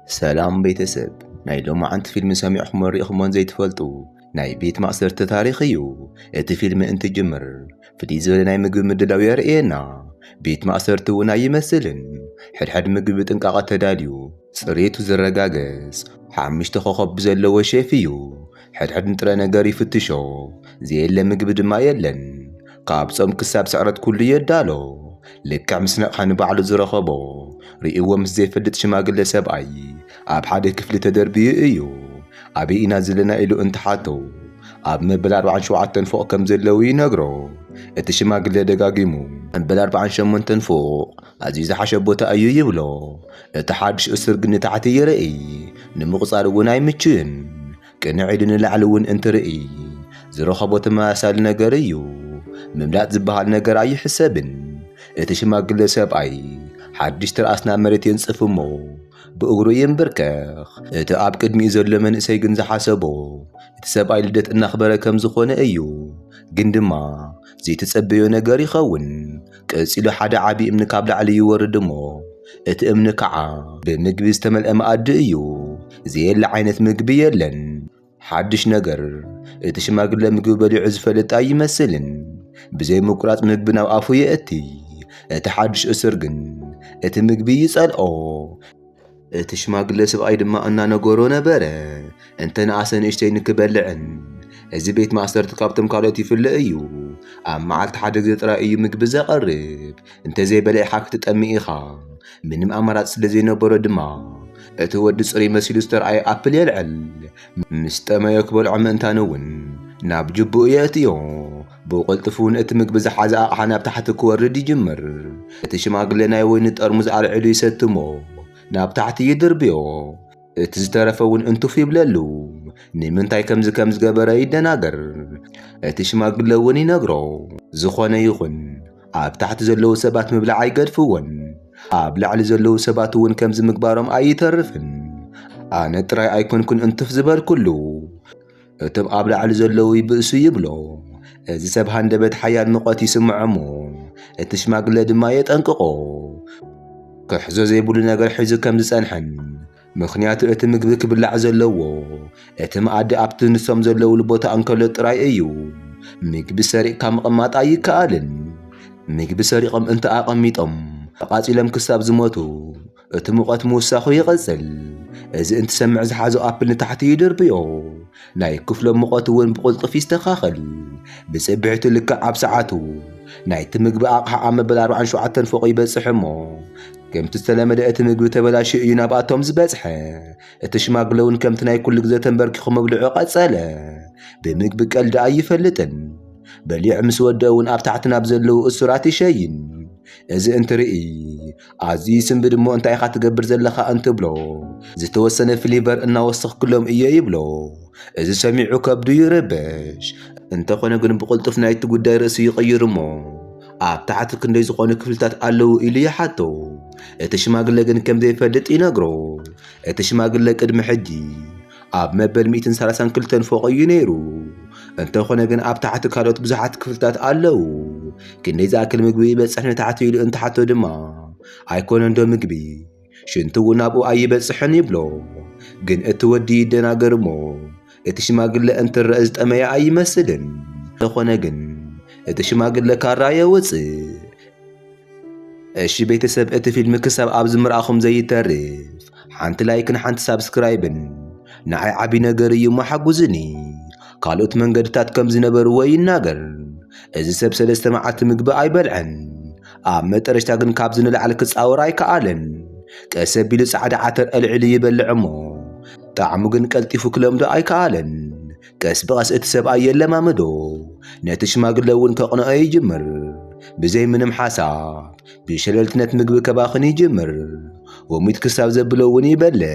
سلام ቤተሰብ ናይ ሎማዓንቲ ፊልም ሰሚዕኹም ሪኢኹሞን ዘይትፈልጡ ናይ ቤት ማእሰርቲ ታሪኽ እዩ። እቲ ፊልም እንትጅምር ፍልይ ዝበለ ናይ ምግቢ ምድላው የርእየና። ቤት ማእሰርቲ እውን ኣይመስልን። ሕድሕድ ምግቢ ብጥንቃቐ ተዳልዩ ጽሬቱ ዝረጋገጽ 5 ኮኸብ ዘለዎ ሼፍ እዩ። ሕድሕድ ንጥረ ነገር ይፍትሾ ዘየለ ምግቢ ድማ የለን። ካብ ጾም ክሳብ ስዕረት ኩሉ የዳሎ ልክዕ ምስ ነቕሓ ንባዕሉ ዝረኸቦ ርእይዎ ምስ ዘይፈልጥ ሽማግለ ሰብኣይ ኣብ ሓደ ክፍሊ ተደርቢዩ እዩ። ኣበይ ኢና ዘለና ኢሉ እንትሓቶ ኣብ መበል 47 ፎቕ ከም ዘለው ይነግሮ። እቲ ሽማግለ ደጋጊሙ መበል 48 ፎቕ ኣዝዩ ዝሓሸ ቦታ እዩ ይብሎ። እቲ ሓድሽ እስር ግን ንታሕቲ ይርኢ ንምቕጻር እውን ኣይምችእን። ቅንዕ ኢሉ ንላዕሊ እውን እንትርኢ ዝረኸቦ ተመሳሳሊ ነገር እዩ። ምምላጥ ዝበሃል ነገር ኣይሕሰብን። እቲ ሽማግለ ሰብኣይ ሓድሽ ትርኣስ ናብ መሬት የንጽፍ እሞ ብእግሩ ይንብርከኽ። እቲ ኣብ ቅድሚኡ ዘሎ መንእሰይ ግን ዝሓሰቦ እቲ ሰብኣይ ልደት እናኽበረ ከም ዝኾነ እዩ። ግን ድማ ዘይተጸበዮ ነገር ይኸውን። ቀጺሉ ሓደ ዓቢ እምኒ ካብ ላዕሊ ይወርድ እሞ እቲ እምኒ ከዓ ብምግቢ ዝተመልአ መኣዲ እዩ። ዘየለ ዓይነት ምግቢ የለን። ሓድሽ ነገር እቲ ሽማግለ ምግቢ በሊዑ ዝፈልጥ ኣይመስልን። ብዘይ ምቁራጽ ምግቢ ናብ ኣፉ የእቲ። እቲ ሓድሽ እስር ግን እቲ ምግቢ ይጸልኦ። እቲ ሽማግለ ሰብኣይ ድማ እናነገሮ ነበረ እንተነኣሰ ንእሽተይ ንክበልዕን። እዚ ቤት ማእሰርቲ ካብቶም ካልኦት ይፍለ እዩ። ኣብ መዓልቲ ሓደ ግዜ ጥራይ እዩ ምግቢ ዘቐርብ። እንተዘይበልዕኻ ክትጠምእ ኢኻ። ምንም ኣማራፂ ስለ ዘይነበሮ ድማ እቲ ወዲ ጽሩይ መሲሉ ዝተረኣየ ኣፕል የልዕል። ምስ ጠመዮ ክበልዖ ምእንታን እውን ናብ ጅቡኡ የእትዮ። ብቕልጡፍ እውን እቲ ምግቢ ዝሓዘ ኣቕሓ ናብ ታሕቲ ክወርድ ይጅምር። እቲ ሽማግለ ናይ ወይኒ ጠርሙዝ ኣልዒሉ ይሰትሞ ናብ ታሕቲ ይድርብዮ። እቲ ዝተረፈ እውን እንትፍ ይብለሉ። ንምንታይ ከምዚ ከም ዝገበረ ይደናገር። እቲ ሽማግለ እውን ይነግሮ ዝኾነ ይኹን ኣብ ታሕቲ ዘለዉ ሰባት ምብላዕ ኣይገድፍዎን። ኣብ ላዕሊ ዘለዉ ሰባት እውን ከምዚ ምግባሮም ኣይተርፍን። ኣነ ጥራይ ኣይኮንኩን እንትፍ ዝበልኩሉ። እቶም ኣብ ላዕሊ ዘለዉ ይብእሱ ይብሎ። እዚ ሰብ ሃንደበት ሓያል ሙቐት ይስምዖ እሞ እቲ ሽማግለ ድማ የጠንቅቖ ክሕዞ ዘይብሉ ነገር ሒዙ ከም ዝጸንሐን። ምኽንያቱ እቲ ምግቢ ክብላዕ ዘለዎ እቲ መኣዲ ኣብቲ ንሶም ዘለውሉ ቦታ እንከሎ ጥራይ እዩ። ምግቢ ሰሪቕካ ምቕማጥ ኣይከኣልን። ምግቢ ሰሪቖም እንተኣቐሚጦም ተቓጺሎም ክሳብ ዝሞቱ እቲ ሙቐት ምውሳኹ ይቕጽል። እዚ እንትሰምዕ ዝሓዞ ኣፕል ንታሕቲ ይድርብዮ። ናይ ክፍሎም ሙቐት እውን ብቕልጡፍ ይስተኻኸል። ብጽብሕቲ ልክዕ ኣብ ሰዓቱ ናይቲ ምግቢ ኣቕሓ ኣብ መበል 47 ፎቕ ይበጽሕ እሞ ከምቲ ዝተለመደ እቲ ምግቢ ተበላሽዩ እዩ ናብኣቶም ዝበጽሐ። እቲ ሽማግለ እውን ከምቲ ናይ ኩሉ ግዜ ተንበርኪኹ መብልዑ ቐጸለ። ብምግቢ ቀልዲ ኣይፈልጥን። በሊዕ ምስ ወድአ እውን ኣብ ታሕቲ ናብ ዘለዉ እሱራት ይሸይን። እዚ እንትርኢ ኣዝዩ ይስንብድ እሞ እንታይ ኢኻ ትገብር ዘለኻ እንትብሎ ዝተወሰነ ፍሊቨር እናወስኽ ክሎም እየ ይብሎ። እዚ ሰሚዑ ከብዱ ይርበሽ። እንተኾነ ግን ብቕልጡፍ ናይቲ ጉዳይ ርእሲ ይቕይር እሞ ኣብ ታሕቲ ክንደይ ዝኾኑ ክፍልታት ኣለዉ ኢሉ ይሓቶ። እቲ ሽማግለ ግን ከም ዘይፈልጥ ይነግሮ። እቲ ሽማግለ ቅድሚ ሕጂ ኣብ መበል 132 ፎቕ እዩ ነይሩ። እንተኾነ ግን ኣብ ታሕቲ ካልኦት ብዙሓት ክፍልታት ኣለዉ። ክንደይ ዝኣክል ምግቢ ይበጽሕ ንታሕቲ ኢሉ እንትሓቶ ድማ ኣይኮነን ዶ ምግቢ ሽንቱ እውን ናብኡ ኣይበጽሕን ይብሎ። ግን እቲ ወዲ ይደናገር እሞ እቲ ሽማግለ እንትርአ ዝጠመየ ኣይመስልን። እንተኾነ ግን እቲ ሽማግለ ካራ የውፅእ። እሺ ቤተሰብ እቲ ፊልም ክሳብ ኣብዚ ምርኣኹም ዘይተርፍ ሓንቲ ላይክን ሓንቲ ሳብስክራይብን ንዓይ ዓቢ ነገር እዩ እሞ ሓጉዝኒ። ካልኦት መንገድታት ከም ዝነበርዎ ይናገር። እዚ ሰብ 3 መዓልቲ ምግቢ ኣይበልዐን። ኣብ መጠረሽታ ግን ካብዚ ንላዕሊ ክጻወር ኣይከኣለን። ቀስ ኣቢሉ ጻዕዳ ዓተር ኣልዒሉ ይበልዕ እሞ ጣዕሙ ግን ቀልጢፉ ክለምዶ ኣይከኣለን። ቀስ ብቐስ እቲ ሰብኣይ የለማምዶ። ነቲ ሽማግለ እውን ከቕንኦ ይጅምር። ብዘይ ምንም ሓሳብ ብሸለልትነት ምግቢ ከባኽን ይጅምር። ወሚት ክሳብ ዘብሎ እውን ይበልዕ።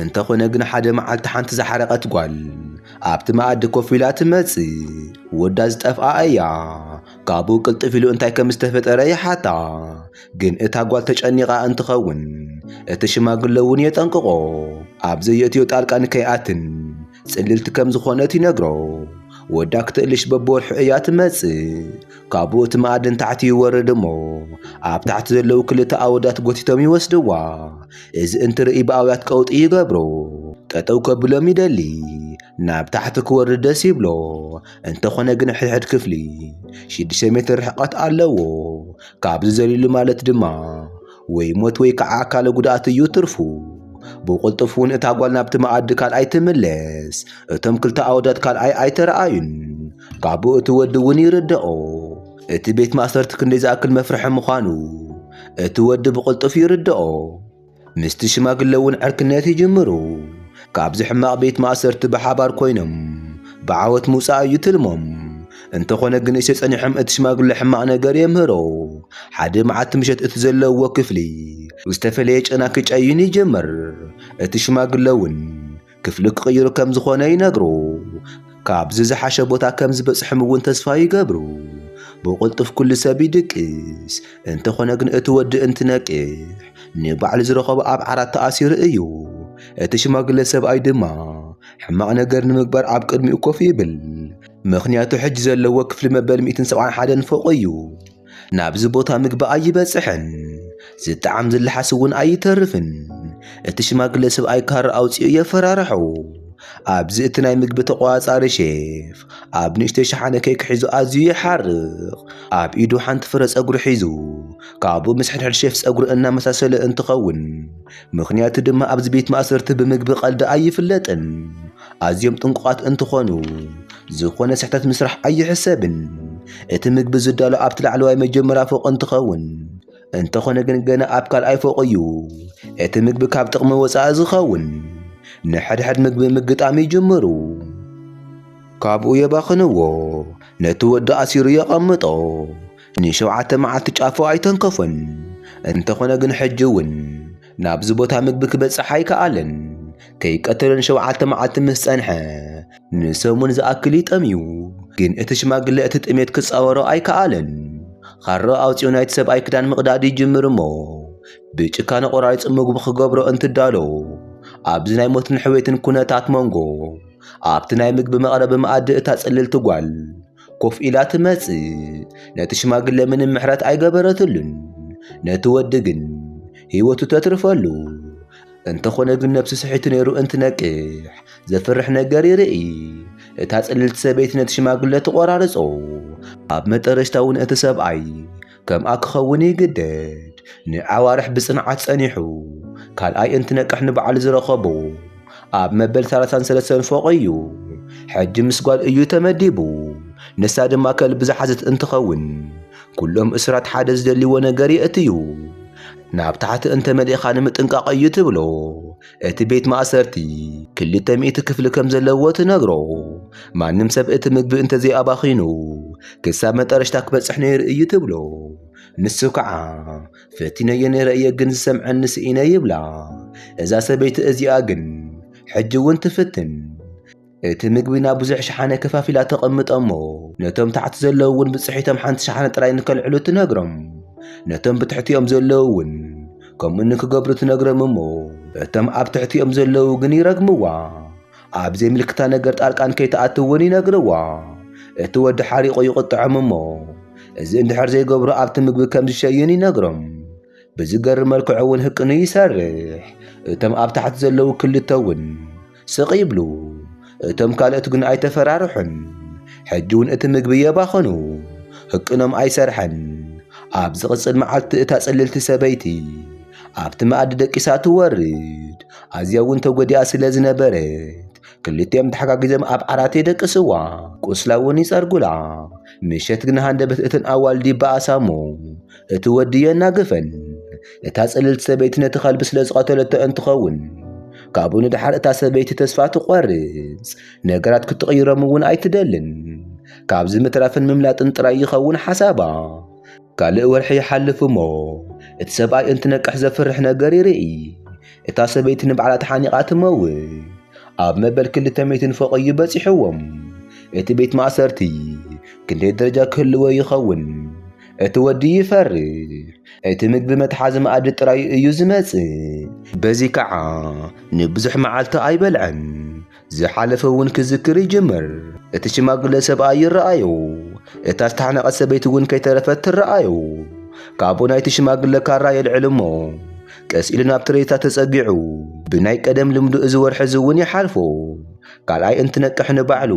እንተኾነ ግን ሓደ መዓልቲ ሓንቲ ዝሓረቐት ጓል ኣብቲ መኣዲ ኮፍ ኢላ ትመጽእ። ወዳ ዝጠፍኣ እያ። ካብኡ ቅልጥፍ ኢሉ እንታይ ከም ዝተፈጠረ ይሓታ። ግን እታ ጓል ተጨኒቓ እንትኸውን እቲ ሽማግለ እውን የጠንቅቖ ኣብ ዘየእትዮ ጣልቃ ንከይኣትን ጽልልቲ ከም ዝኾነት ይነግሮ። ወዳክ ትእልሽ በቦርሑ እያ ትመጽእ ካብኡ እቲ መኣድን ታሕቲ ይወርድ እሞ ኣብ ታሕቲ ዘለው ክልተ ኣወዳት ጎቲቶም ይወስድዋ እዚ እንትርኢ ብኣውያት ቀውጢ ይገብሮ ጠጠው ከብሎም ይደሊ ናብ ታሕቲ ክወርድ ደስ ይብሎ እንተኾነ ግን ሕድሕድ ክፍሊ 6 ሜትር ርሕቐት ኣለዎ ካብዚ ዘሊሉ ማለት ድማ ወይ ሞት ወይ ከዓ ኣካለ ጉድኣት እዩ ትርፉ ብቁልጡፍ እውን እታ ጓል ናብቲ መኣዲ ካልኣይ ትምለስ እቶም ክልተ ኣወዳት ካልኣይ ኣይተረኣዩን ካብኡ እቲ ወዲ እውን ይርድኦ እቲ ቤት ማእሰርቲ ክንደይ ዝኣክል መፍርሒ ምዃኑ እቲ ወዲ ብቁልጡፍ ይርድኦ ምስቲ ሽማግለ እውን ዕርክነት ይጅምሩ ካብዚ ሕማቕ ቤት ማእሰርቲ ብሓባር ኮይኖም ብዓወት ምውፃእ እዩ ትልሞም እንተኾነ ግን እሰይ ጸኒሖም እቲ ሽማግለ ሕማቕ ነገር የምህሮ ሓደ መዓልቲ ምሸት እቲ ዘለውዎ ክፍሊ ዝተፈለየ ጨና ክጨይን ይጀምር እቲ ሽማግለ እውን ክፍሊ ክቕይሩ ከም ዝኾነ ይነግሩ ካብዚ ዝሓሸ ቦታ ከም ዝበጽሕም እውን ተስፋ ይገብሩ ብቁልጡፍ ኩሉ ሰብ ይድቅስ እንተኾነ ግን እቲ ወዲ እንትነቅሕ ንባዕሉ ዝረኸቦ ኣብ ዓራት ተኣሲሩ እዩ እቲ ሽማግለ ሰብኣይ ድማ ሕማቕ ነገር ንምግባር ኣብ ቅድሚኡ ኮፍ ይብል ምኽንያቱ ሕጂ ዘለዎ ክፍሊ መበል 171 ፎቕ እዩ ናብዚ ቦታ ምግቢ ኣይበጽሕን ዝጠዓም ዝለሓስ እውን ኣይተርፍን እቲ ሽማግለ ሰብኣይ ካር ኣውፂኡ የፈራርሑ ኣብዚ እቲ ናይ ምግቢ ተቆጻጻሪ ሼፍ ኣብ ንእሽተይ ሸሓነ ኬክ ሒዙ ኣዝዩ ይሓርቕ ኣብ ኢዱ ሓንቲ ፍረ ጸጉሪ ሒዙ ካብኡ ምስ ሕድሕድ ሼፍ ጸጉሪ እናመሳሰለ እንትኸውን ምኽንያቱ ድማ ኣብዚ ቤት ማእሰርቲ ብምግቢ ቀልዲ ኣይፍለጥን ኣዝዮም ጥንቁቓት እንትኾኑ ዝኾነ ስሕተት ምስራሕ ኣይሕሰብን እቲ ምግቢ ዝዳሎ ኣብቲ ላዕለዋይ መጀመርያ ፎቕ እንትኸውን እንተኾነ ግን ገና ኣብ ካልኣይ ፎቕ እዩ እቲ ምግቢ ካብ ጥቕሚ ወፃኢ ዝኸውን ንሕድሕድ ምግቢ ምግጣም ይጅምሩ ካብኡ የባኽንዎ ነቲ ወዲ ኣሲሩ የቐምጦ ን7 መዓልቲ ጫፎ ኣይተንከፎን እንተኾነ ግን ሕጂ እውን ናብዚ ቦታ ምግቢ ክበጽሕ ኣይከኣለን ከይቀተሎን 7 መዓልቲ ምስ ጸንሐ ንሰሙን ዝኣክል ይጠምዩ ግን እቲ ሽማግለ እቲ ጥሜት ክጻወሮ ኣይከኣለን ካሮ ኣውፂኡ ናይቲ ሰብኣይ ክዳን ምቕዳድ ይጅምር እሞ ብጭካነ ቆራሪጹ ምግቢ ክገብሮ እንትዳሎ ኣብዚ ናይ ሞትን ሕዌትን ኩነታት መንጎ ኣብቲ ናይ ምግቢ መቕረቢ መኣዲ እታ ጽልልቲ ጓል ኮፍ ኢላ ትመጽእ ነቲ ሽማግለ ምንም ምሕረት ኣይገበረትሉን ነቲ ወዲ ግን ህይወቱ ተትርፈሉ እንተኾነ ግን ነብሲ ስሒቱ ነይሩ እንትነቅሕ ዘፍርሕ ነገር ይርኢ እታ ጽልልቲ ሰበይቲ ነቲ ሽማግለ ተቆራርጾ ኣብ መጠረሽታ እውን እቲ ሰብኣይ ከምኣ ክኸውን ይግደድ ንዓዋርሕ ብጽንዓት ጸኒሑ ካልኣይ እንትነቅሕ ንበዓሉ ዝረኸቦ ኣብ መበል 33 ፎቕ እዩ ሕጂ ምስ ጓል እዩ ተመዲቡ ንሳ ድማ ከልቢ ዝሓዘት እንትኸውን ኩሎም እስራት ሓደ ዝደልይዎ ነገር የእትዩ ናብ ታሕቲ እንተመሊእኻ ንምጥንቃቕ እዩ ትብሎ እቲ ቤት ማእሰርቲ 200 ክፍሊ ከም ዘለዎ ትነግሮ ማንም ሰብ እቲ ምግቢ እንተዘይኣባኺኑ ክሳብ መጠረሽታ ክበጽሕ ነይሩ እዩ ትብሎ ንሱ ከዓ ፈቲነየ ነይረየ ግን ዝሰምዐኒ ስኢነ ይብላ እዛ ሰበይቲ እዚኣ ግን ሕጂ እውን ትፍትን እቲ ምግቢ ናብ ብዙሕ ሸሓነ ከፋፊላ ተቐምጠሞ ነቶም ታሕቲ ዘለዉ እውን ብጽሒቶም ሓንቲ ሸሓነ ጥራይ ንከልዕሉ ትነግሮም ነቶም ብትሕቲኦም ዘለዉ እውን ከምኡ ንክገብሩ ትነግሮም እሞ እቶም ኣብ ትሕቲኦም ዘለዉ ግን ይረግምዋ ኣብ ዘይምልክታ ነገር ጣልቃን ከይተኣትው እውን ይነግርዋ እቲ ወዲ ሓሪቆ ይቕጥዖም እሞ እዚ እንድሕር ዘይገብሩ ኣብቲ ምግቢ ከም ዝሸይን ይነግሮም ብዝገርም መልክዑ እውን ህቅኑ ይሰርሕ እቶም ኣብ ታሕቲ ዘለዉ ክልተ እውን ስቕ ይብሉ እቶም ካልኦት ግን ኣይተፈራርሑን ሕጂ እውን እቲ ምግቢ የባኸኑ ህቅኖም ኣይሰርሐን ኣብ ዝቕጽል መዓልቲ እታ ጽልልቲ ሰበይቲ ኣብቲ መኣዲ ደቂሳ ትወርድ ኣዝያ እውን ተጐዲኣ ስለ ዝነበረት ክልቲኦም ተሓጋጊዞም ኣብ ዓራት የደቅስዋ ቁስላ እውን ይጸርጉላ ምሸት ግን ሃንደበት እተን ኣዋልዲ ይበኣሳሞ እቲ ወዲ የናግፈን እታ ጽልልቲ ሰበይቲ ነቲ ኸልቢ ስለ ዝቐተለቶ እንትኸውን ካብኡ ንድሓር እታ ሰበይቲ ተስፋ ትቖርጽ ነገራት ክትቕይሮም እውን ኣይትደልን ካብዚ ምትራፍን ምምላጥን ጥራይ ይኸውን ሓሳባ ካልእ ወርሒ ይሓልፍ እሞ እቲ ሰብኣይ እንትነቅሕ ዘፍርሕ ነገር ይርኢ እታ ሰበይቲ ንባዕላ ተሓኒቓ ትመውት ኣብ መበል 200 ፎቕ እዩ በፂሕዎም እቲ ቤት ማእሰርቲ ክንደይ ደረጃ ክህልዎ ይኸውን እቲ ወዲ ይፈርሕ እቲ ምግቢ መትሓዚ መኣዲ ጥራይ እዩ ዝመጽእ በዚ ከዓ ንብዙሕ መዓልቲ ኣይበልዐን ዝሓለፈ እውን ክዝክር ይጅምር እቲ ሽማግለ ሰብኣይ ይረኣዩ እታ ዝተሓነቐት ሰበይቲ እውን ከይተረፈት ትረኣዩ ካብኡ ናይቲ ሽማግለ ካራ የልዕል እሞ ቀስ ኢሉ ናብ ትሬታ ተጸጊዑ ብናይ ቀደም ልምዱ እዚ ወርሒ እዚ እውን ይሓልፎ ካልኣይ እንትነቅሕ ንባዕሉ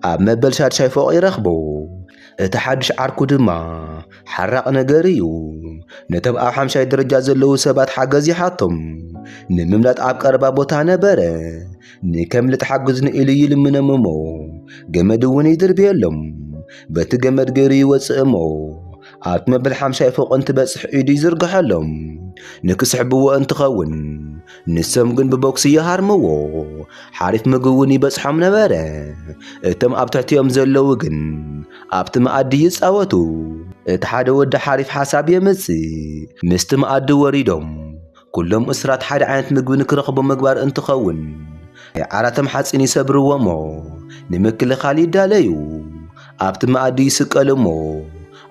ኣብ መበል ሻድሻይ ፎቕ ይረኽቦ እቲ ሓድሽ ዓርኩ ድማ ሓራቕ ነገር እዩ ነቶም ኣብ ሓምሻይ ደረጃ ዘለዉ ሰባት ሓገዝ ይሓቶም ንምምላጥ ኣብ ቀረባ ቦታ ነበረ ንከምልጥ ሓግዝኒ ኢሉ ይልምኖም እሞ ገመድ እውን ይድርብየሎም በቲ ገመድ ገይሩ ይወፅእ እሞ ኣብቲ መበል ሓምሻይ ፎቕ እንትበጽሕ ኢዱ ይዝርግሐሎም ንክስሕብዎ እንትኸውን ንሶም ግን ብቦክሲ ይሃርምዎ ሓሪፍ ምግቢ እውን ይበጽሖም ነበረ እቶም ኣብ ትሕቲኦም ዘለዉ ግን ኣብቲ መኣዲ ይጻወቱ እቲ ሓደ ወዲ ሓሪፍ ሓሳብ የምጽእ ምስቲ መኣዲ ወሪዶም ኩሎም እስራት ሓደ ዓይነት ምግቢ ንክረኽቡ ምግባር እንትኸውን ዓራቶም ሓፂን ይሰብርዎ እሞ ንምክልኻል ይዳለዩ ኣብቲ መኣዲ ይስቀሉ እሞ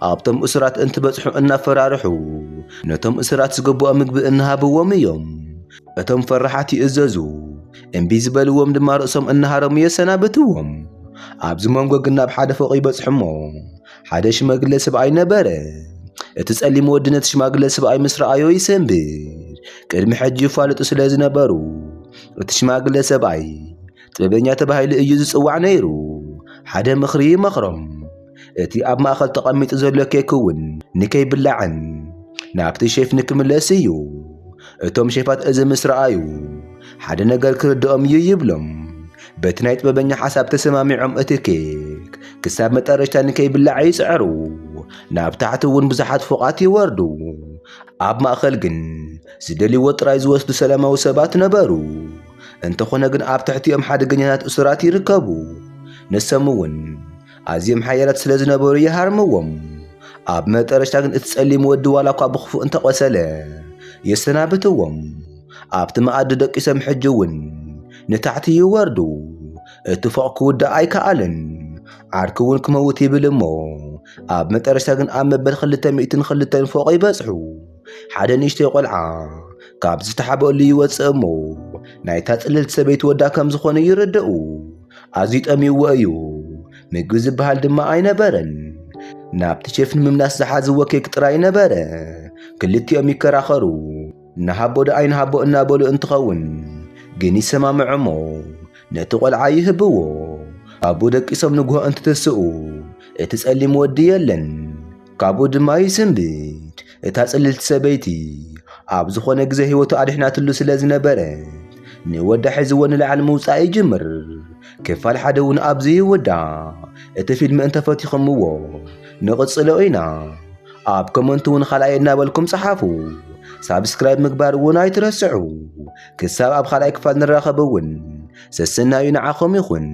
ኣብቶም እስራት እንትበጽሑ እናፈራርሑ ነቶም እስራት ዝግብኦ ምግቢ እናሃብዎም እዮም እቶም ፈራሓት ይእዘዙ እምቢ ዝበልዎም ድማ ርእሶም እናሃሮም የሰናብትዎም ኣብዚ መንጎ ግን ናብ ሓደ ፎቕ ይበጽሑ እሞ ሓደ ሽማግለ ሰብኣይ ነበረ እቲ ጸሊም ወዲ ነቲ ሽማግለ ሰብኣይ ምስ ረኣዮ ይሰንብር ቅድሚ ሕጂ ይፋለጡ ስለ ዝነበሩ እቲ ሽማግለ ሰብኣይ ጥበበኛ ተባሂሉ እዩ ዝጽዋዕ ነይሩ ሓደ ምኽሪ ይመኽሮም እቲ ኣብ ማእኸል ተቐሚጡ ዘሎ ኬክ እውን ንከይብላዕን ናብቲ ሼፍ ንክምለስ እዩ እቶም ሼፋት እዚ ምስ ረኣዩ ሓደ ነገር ክርድኦም እዩ ይብሎም በቲ ናይ ጥበበኛ ሓሳብ ተሰማሚዖም እቲ ኬክ ክሳብ መጨረሻ ንከይብላዕ ይጽዕሩ ናብ ታሕቲ እውን ብዙሓት ፎቓት ይወርዱ ኣብ ማእኸል ግን ዝደልይዎ ጥራይ ዝወስዱ ሰላማዊ ሰባት ነበሩ እንተኾነ ግን ኣብ ትሕቲኦም ሓደገኛታት እሱራት ይርከቡ ንሶም እውን ኣዝዮም ሓያላት ስለ ዝነበሩ ይሃርምዎም ኣብ መጨረሻ ግን እቲ ጸሊም ወዲ ዋላ እኳ ብኽፉእ እንተቖሰለ የሰናብትዎም ኣብቲ መኣዲ ደቂሶም ሕጂ እውን ንታሕቲ ይወርዱ እቲ ፎቕ ክውዳእ ኣይከኣልን ዓርኪ እውን ክመውት ይብል እሞ ኣብ መጨረሻ ግን ኣብ መበል 202 ፎቕ ይበጽሑ ሓደ ንእሽተይ ቆልዓ ካብ ዝተሓበአሉ ይወፅእ እሞ ናይታ ጽልልቲ ሰበይቲ ወዳ ከም ዝኾነ ይርድኡ ኣዝዩ ጠሚይዎ እዩ ምግቢ ዝበሃል ድማ ኣይነበረን ናብቲ ሼፍ ንምምላስ ዝሓዝዎ ኬክ ጥራይ ነበረ ክልቲኦም ይከራኸሩ ንሃቦ ዶ ኣይንሃቦ እናበሉ እንትኸውን ግን ይሰማምዑ እሞ ነቲ ቆልዓ ይህብዎ ኣብኡ ደቂሶም ንግሆ እንትትስኡ እቲ ጸሊም ወዲ የለን ካብኡ ድማ ይስንብድ እታ ጽልልቲ ሰበይቲ ኣብ ዝኾነ ግዜ ህይወቱ ኣድሕናትሉ ስለ ዝነበረ ንወዳ ሒዝዎ ንላዕሊ ምውጻእ ይጅምር ክፋል ሓደ እውን ኣብዚ ይውዳእ እቲ ፊልም እንተፈቲኹምዎ ንቕጽሎ ኢና ኣብ ኮመንት እውን ካልኣይ እናበልኩም ጸሓፉ ሳብስክራይብ ምግባር እውን ኣይትረስዑ ክሳብ ኣብ ካልኣይ ክፋል ንራኸብ እውን ሰሰናዩ ንዓኹም ይኹን